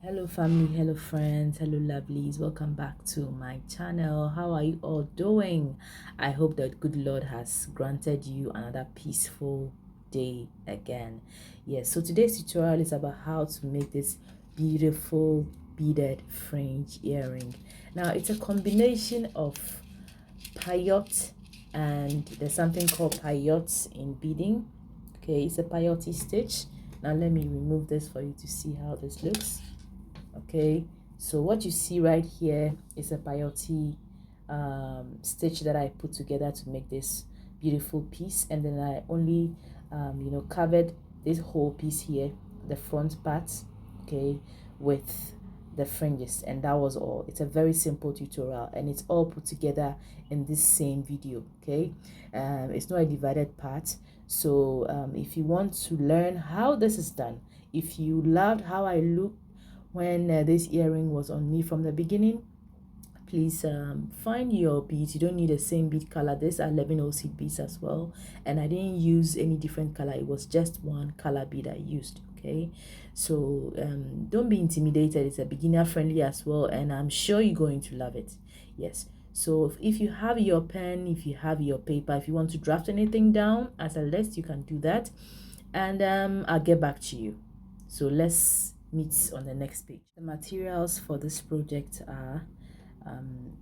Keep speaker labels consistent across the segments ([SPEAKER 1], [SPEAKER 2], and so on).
[SPEAKER 1] Hello family, hello friends, hello lovelies, welcome back to my channel. How are you all doing? I hope that good Lord has granted you another peaceful day again. Yes, so today's tutorial is about how to make this beautiful beaded fringe earring. Now it's a combination of peyote and there's something called peyote in beading. Okay, it's a peyote stitch. Now let me remove this for you to see how this looks. Okay, so what you see right here is a peyote stitch that I put together to make this beautiful piece, and then I only covered this whole piece here, the front part, okay, with the fringes, and that was all. It's a very simple tutorial and it's all put together in this same video. Okay, it's not a divided part. So if you want to learn how this is done, if you loved how I look when this earring was on me from the beginning, please find your beads. You don't need the same bead color. These are 11 seed beads as well, and I didn't use any different color. It was just one color bead I used. Okay, so don't be intimidated. It's a beginner friendly as well, and I'm sure you're going to love it. Yes, so if you have your pen, if you have your paper, if you want to draft anything down as a list, you can do that, and I'll get back to you. So let's meet on the next page. The materials for this project are um,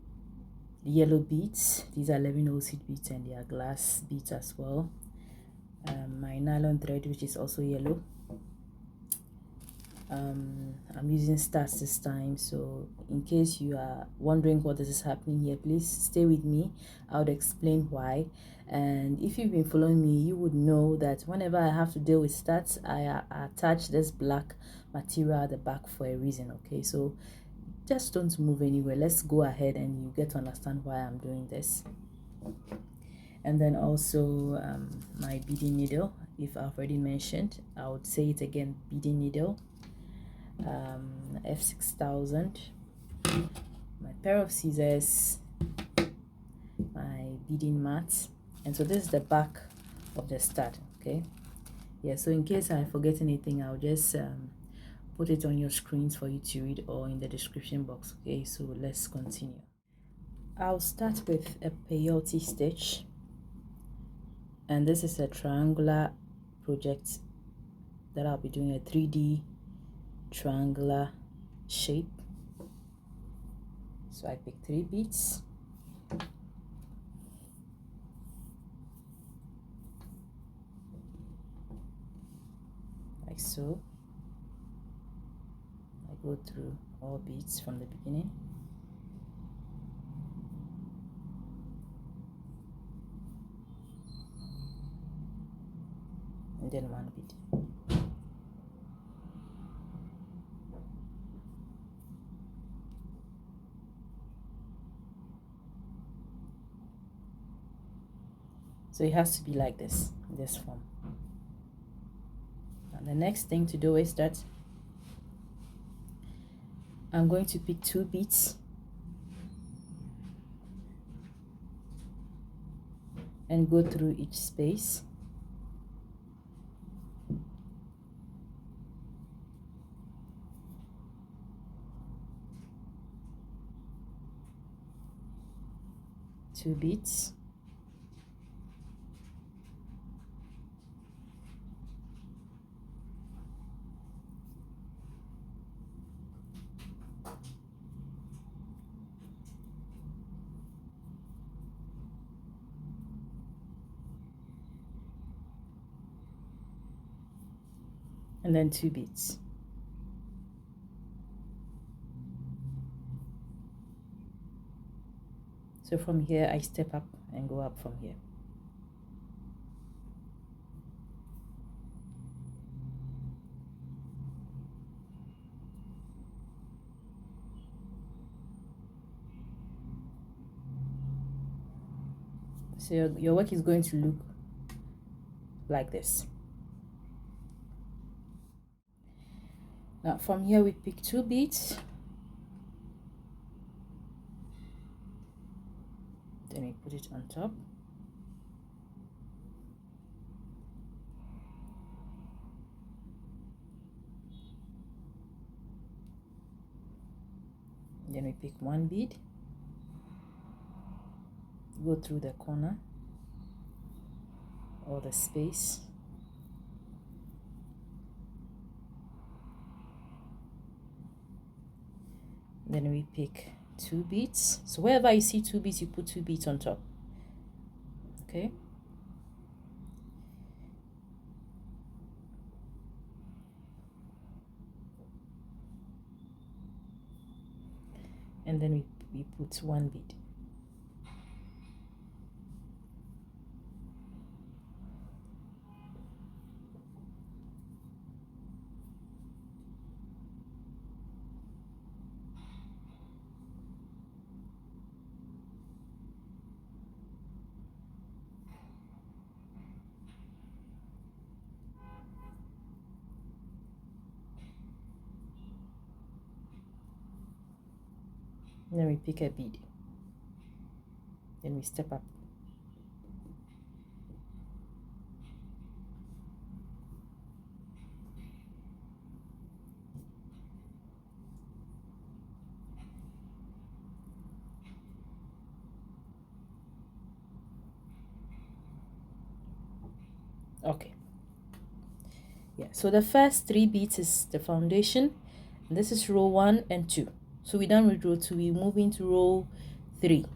[SPEAKER 1] yellow beads. These are 11 seed beads and they are glass beads as well. My nylon thread, which is also yellow. I'm using stars this time, so in case you are wondering what is happening here, please stay with me. I would explain why. And if you've been following me, you would know that whenever I have to deal with stats, I attach this black material at the back for a reason. Okay, so just don't move anywhere. Let's go ahead and you get to understand why I'm doing this. And then also my beading needle, if I've already mentioned, I would say it again, beading needle, F6000, my pair of scissors, my beading mat, and so this is the back of the stud. Okay, yeah, so in case I forget anything, I'll just put it on your screens for you to read or in the description box. Okay, so let's continue. I'll start with a peyote stitch, and this is a triangular project that I'll be doing a 3D triangular shape. So I pick 3 beads, like so. I go through all beads from the beginning. And then 1 bead. So it has to be like this, in this form. And the next thing to do is that I'm going to pick 2 beads and go through each space. Two beads. And then 2 beads. So from here I step up and go up from here. So your work is going to look like this. Now from here we pick 2 beads, then we put it on top. pick one bead, go through the corner or the space, then we pick two beads. So wherever you see two beads, you put two beads on top. Okay, and then we put one bead. And then we pick a bead. Then we step up. Okay. Yeah, so the first three beads is the foundation. And this is row 1 and 2. So we're done with row 2. We move into row 3.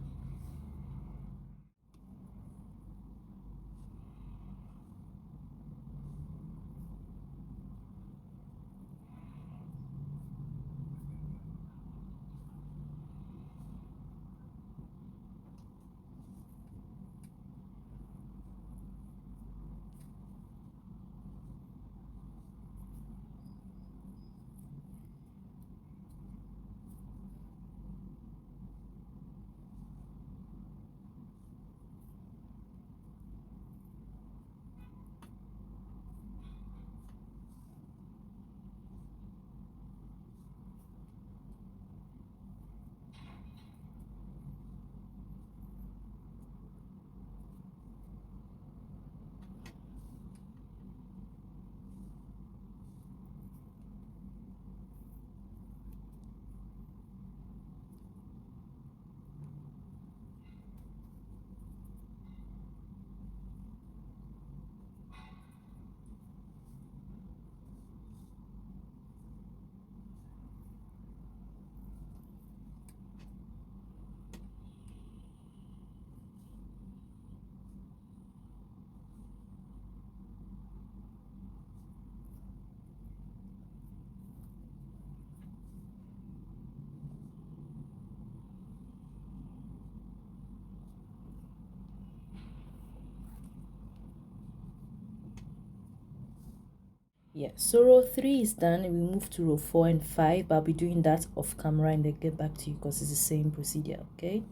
[SPEAKER 1] Yeah, so row 3 is done, and we move to row 4 and 5. I'll be doing that off camera and then get back to you because it's the same procedure. Okay,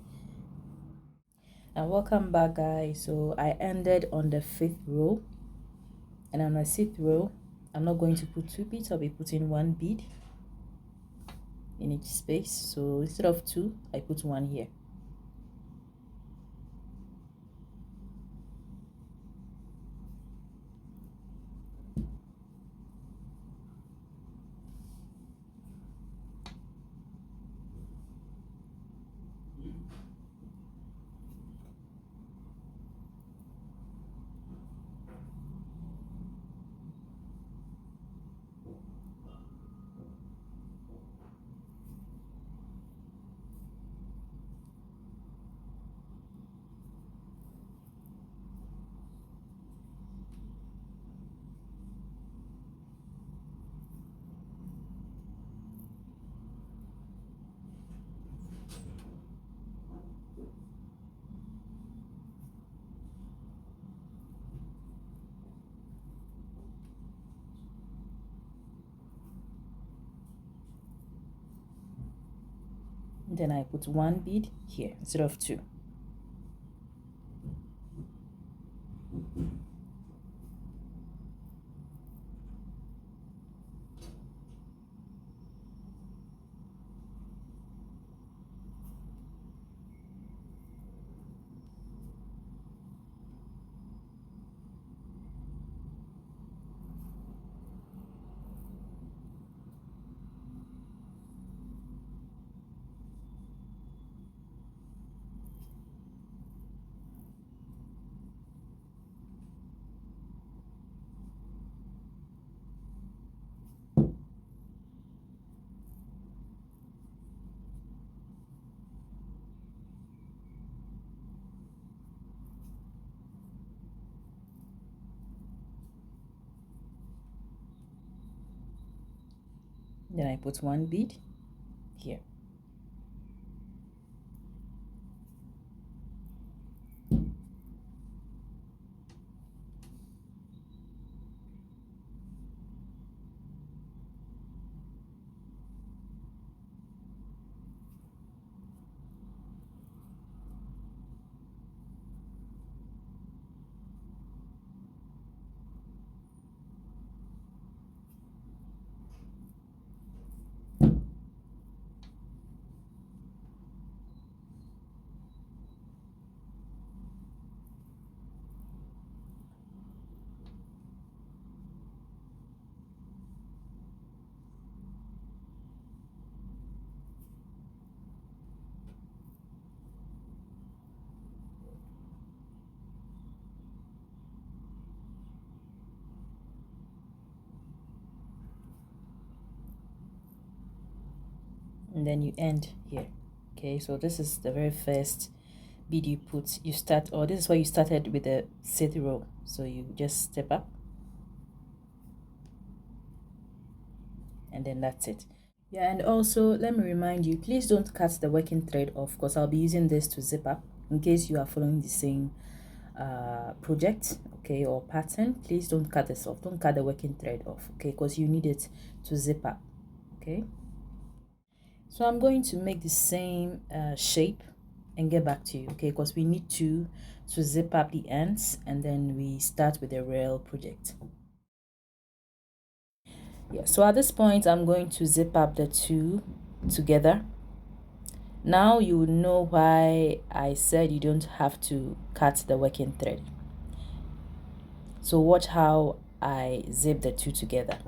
[SPEAKER 1] and welcome back, guys. So I ended on the 5th row, and on my 6th row I'm not going to put two beads. I'll be putting one bead in each space. So instead of two, I put one here. Then I put one bead here instead of two. Then I put one bead here. And then you end here. Okay, so this is the very first bead you put. You start, or this is where you started with the sixth row. So you just step up, and then that's it. Yeah, and also let me remind you, please don't cut the working thread off, because I'll be using this to zip up in case you are following the same project, okay, or pattern. Please don't cut this off. Don't cut the working thread off, okay, because you need it to zip up. Okay, so I'm going to make the same shape and get back to you, okay, because we need to zip up the ends, and then we start with the real project. Yeah, so at this point I'm going to zip up the two together. Now you know why I said you don't have to cut the working thread. So watch how I zip the two together.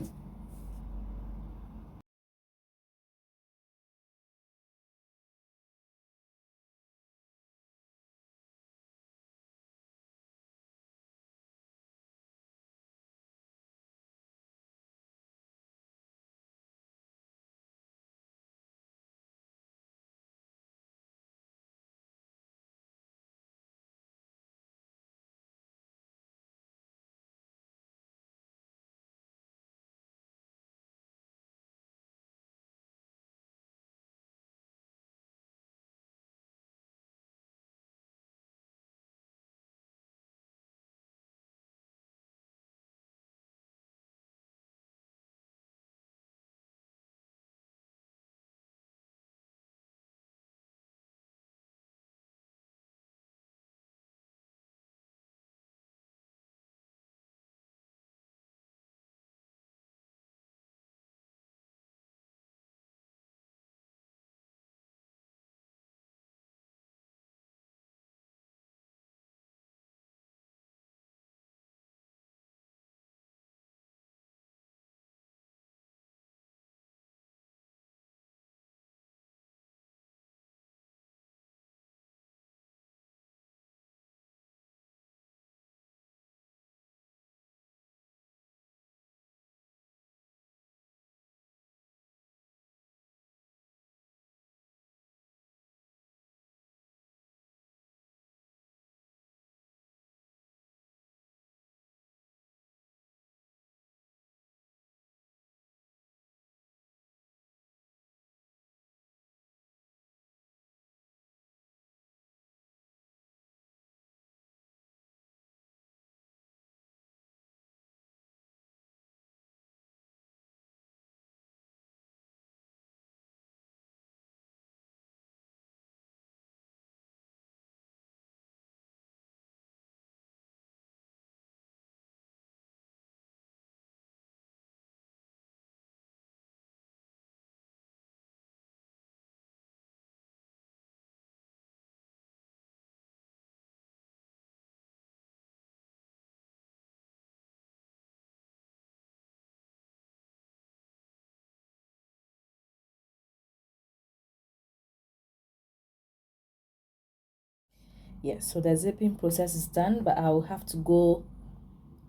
[SPEAKER 1] Yes, so the zipping process is done, but I will have to go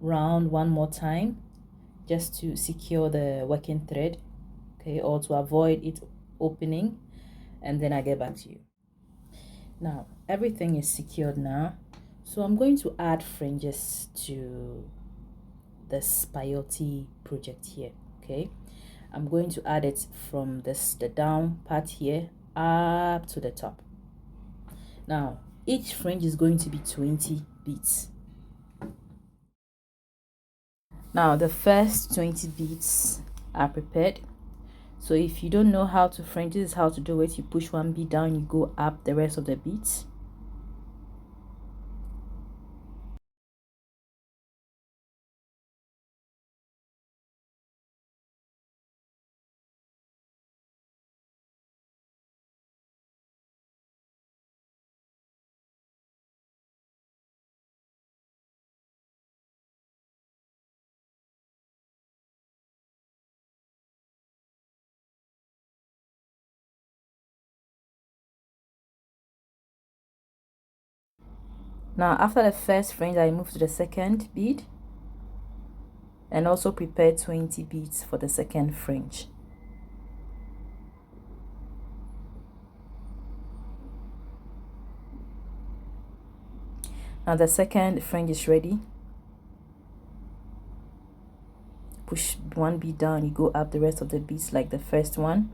[SPEAKER 1] round one more time just to secure the working thread, okay, or to avoid it opening, and then I get back to you. Now everything is secured now, so I'm going to add fringes to this peyote project here. Okay, I'm going to add it from the down part here up to the top. Now each fringe is going to be 20 beads. Now the first 20 beads are prepared. So if you don't know how to fringe, this is how to do it. You push one bead down, you go up the rest of the beads. Now after the first fringe, I move to the second bead and also prepare 20 beads for the second fringe. Now the second fringe is ready. Push one bead down, you go up the rest of the beads like the first one.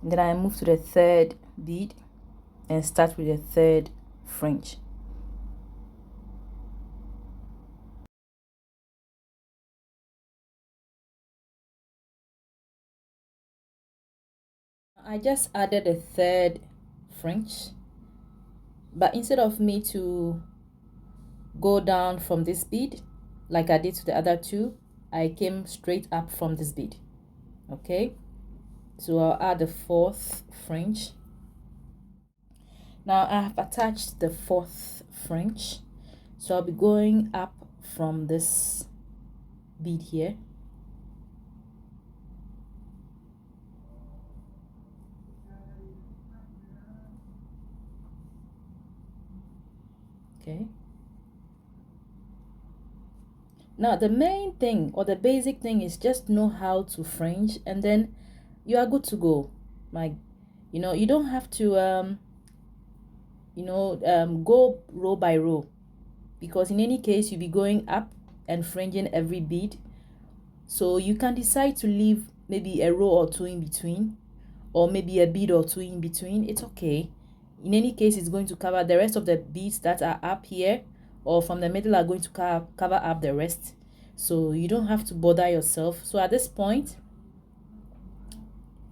[SPEAKER 1] Then I move to the third bead and start with the third fringe. I just added a third fringe, but instead of me to go down from this bead like I did to the other two, I came straight up from this bead. Okay, so I'll add the fourth fringe. Now I have attached the fourth fringe, so I'll be going up from this bead here. Okay, now the main thing or the basic thing is just know how to fringe, and then you are good to go. You don't have to go row by row, because in any case you'll be going up and fringing every bead. So you can decide to leave maybe a row or two in between, or maybe a bead or two in between. It's okay. In any case, it's going to cover the rest of the beads that are up here, or from the middle are going to cover up the rest. So you don't have to bother yourself. So at this point,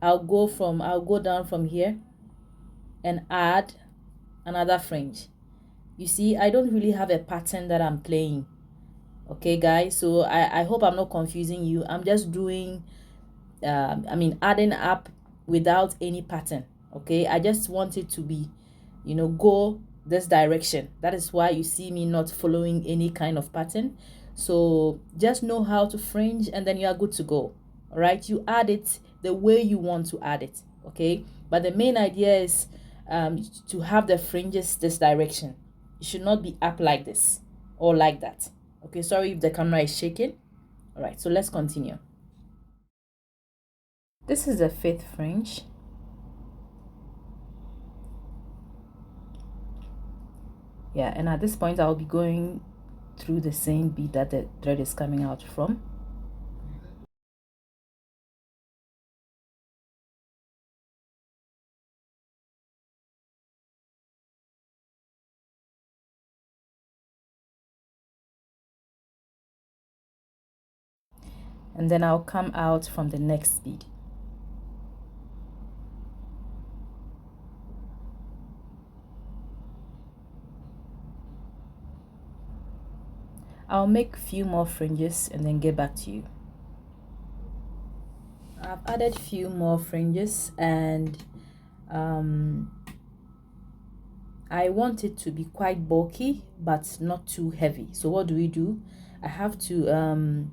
[SPEAKER 1] I'll go down from here and add another fringe. You see, I don't really have a pattern that I'm playing. Okay guys, so I hope I'm not confusing you. I'm just doing adding up without any pattern. Okay, I just want it to be, go this direction. That is why you see me not following any kind of pattern. So just know how to fringe and then you are good to go. All right, you add it the way you want to add it. Okay, but the main idea is to have the fringes this direction. It should not be up like this or like that. Okay, sorry if the camera is shaking. All right, so let's continue. This is the fifth fringe. Yeah, and at this point I'll be going through the same bead that the thread is coming out from. And then I'll come out from the next bead. I'll make a few more fringes and then get back to you. I've added a few more fringes and I want it to be quite bulky but not too heavy. So what do? I have to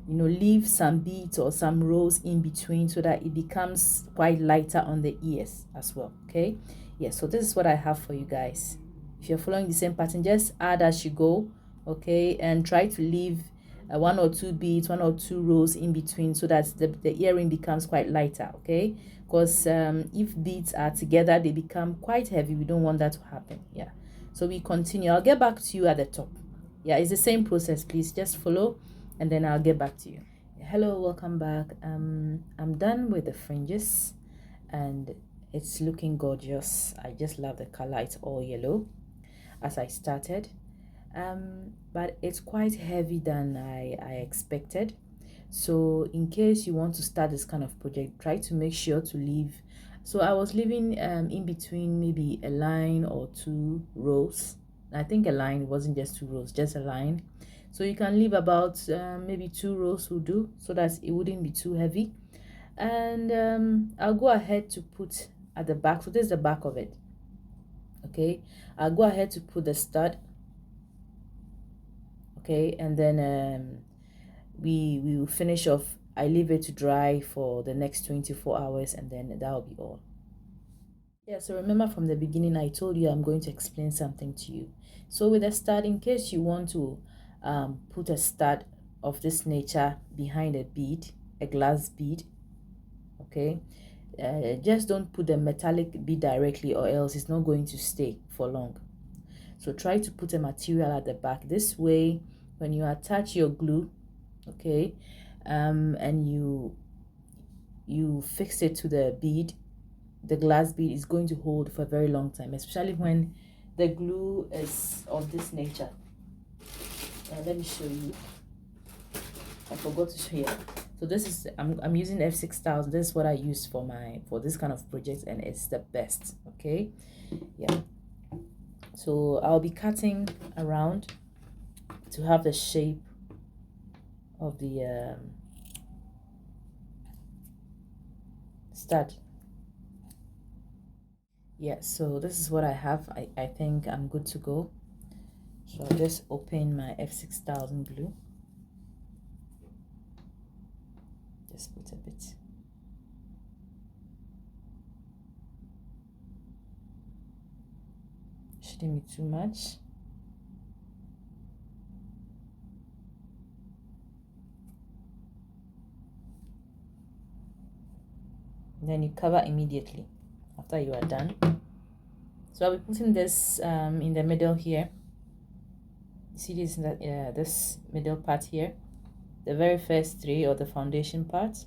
[SPEAKER 1] leave some beads or some rows in between so that it becomes quite lighter on the ears as well. Okay, yeah, so this is what I have for you guys. If you're following the same pattern, just add as you go. Okay, and try to leave one or two beads, one or two rows in between so that the earring becomes quite lighter. Okay, because if beads are together they become quite heavy. We don't want that to happen. Yeah, so we continue. I'll get back to you at the top. Yeah, it's the same process. Please just follow and then I'll get back to you. Hello, welcome back. I'm done with the fringes and it's looking gorgeous. I just love the color. It's all yellow as I started, but it's quite heavy than I expected. So in case you want to start this kind of project, try to make sure to leave. So I was leaving in between maybe a line or two rows. I think a line wasn't just two rows, just a line. So you can leave about maybe two rows will do so that it wouldn't be too heavy. And I'll go ahead to put at the back. So this is the back of it. Okay, I'll go ahead to put the stud. Okay, and then we will finish off. I leave it to dry for the next 24 hours and then that'll be all. Yeah, so remember from the beginning I told you I'm going to explain something to you. So with a stud, in case you want to put a stud of this nature behind a bead, a glass bead, okay, just don't put the metallic bead directly or else it's not going to stay for long. So try to put a material at the back. This way when you attach your glue, okay, and you fix it to the bead, the glass bead is going to hold for a very long time, especially when the glue is of this nature. Let me show you. I forgot to show you. So this is I'm using F6000. This is what I use for this kind of project and it's the best. Okay, yeah, so I'll be cutting around to have the shape of the stud. Yeah, so this is what I have. I think I'm good to go. So I'll just open my F6000 glue. Just put a bit. Shouldn't be too much. Then you cover immediately after you are done. So I'll be putting this in the middle here. See this in this middle part here, the very first three, or the foundation part.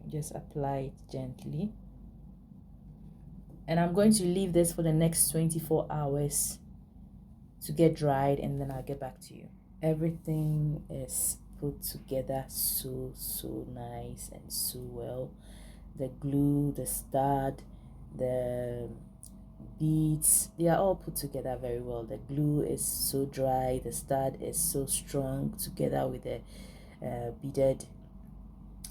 [SPEAKER 1] Just apply it gently, and I'm going to leave this for the next 24 hours to get dried, and then I'll get back to you. Everything is put together so nice and so well. The glue, the stud, the beads, they are all put together very well. The glue is so dry, the stud is so strong together with the beaded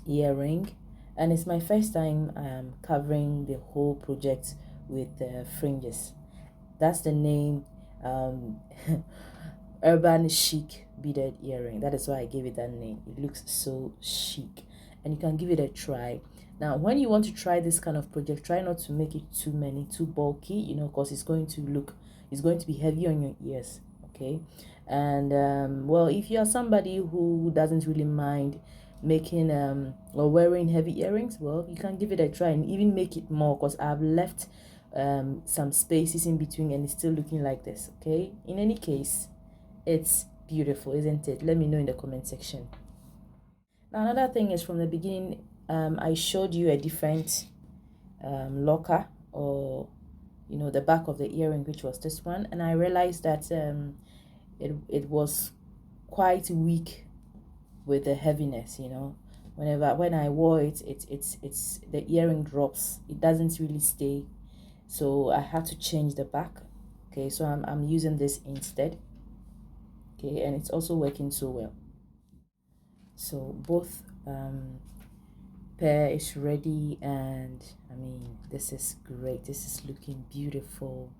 [SPEAKER 1] earring. And it's my first time covering the whole project with fringes. That's the name, Urban Chic beaded earring. That is why I gave it that name. It looks so chic and you can give it a try. Now when you want to try this kind of project, try not to make it too bulky, you know, because it's going to be heavy on your ears. Okay, and well, if you are somebody who doesn't really mind making or wearing heavy earrings, well, you can give it a try and even make it more, because I've left some spaces in between and it's still looking like this. Okay, in any case, it's beautiful, isn't it? Let me know in the comment section. Now another thing is, from the beginning I showed you a different locker, or you know, the back of the earring, which was this one, and I realized that it was quite weak with the heaviness, you know. When I wore it, it's the earring drops, it doesn't really stay, so I have to change the back. Okay, so I'm using this instead. Okay, and it's also working so well. So both Pear is ready, and I mean, this is great. This is looking beautiful.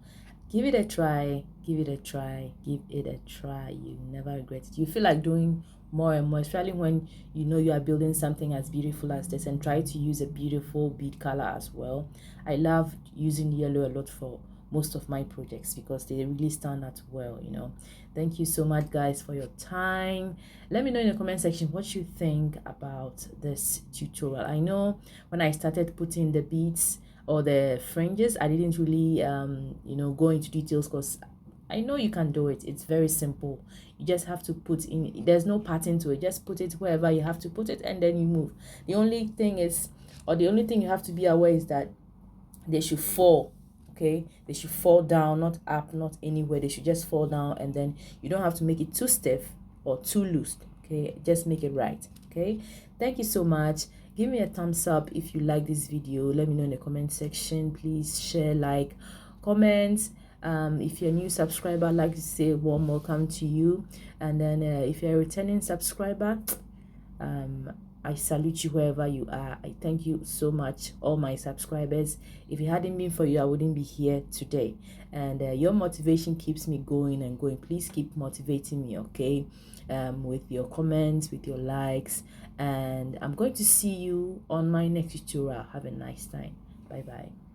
[SPEAKER 1] Give it a try. Give it a try. Give it a try. You never regret it. You feel like doing more and more, especially when you know you are building something as beautiful as this, and try to use a beautiful bead color as well. I love using yellow a lot for most of my projects because they really stand out well, you know. Thank you so much, guys, for your time. Let me know in the comment section what you think about this tutorial. I know when I started putting the beads or the fringes, I didn't really go into details because I know you can do it. It's very simple. You just have to put in, there's no pattern to it. Just put it wherever you have to put it, and then you move. The only thing is, or the only thing you have to be aware is that they should fall. Okay, they should fall down, not up, not anywhere. They should just fall down, and then you don't have to make it too stiff or too loose. Okay, just make it right. Okay, thank you so much. Give me a thumbs up if you like this video. Let me know in the comment section. Please share, like, comment. If you're a new subscriber, I'd like to say warm welcome to you. And then if you're a returning subscriber, um I salute you wherever you are. I thank you so much, all my subscribers. If it hadn't been for you, I wouldn't be here today. And your motivation keeps me going and going. Please keep motivating me, okay? With your comments, with your likes. And I'm going to see you on my next tutorial. Have a nice time. Bye bye.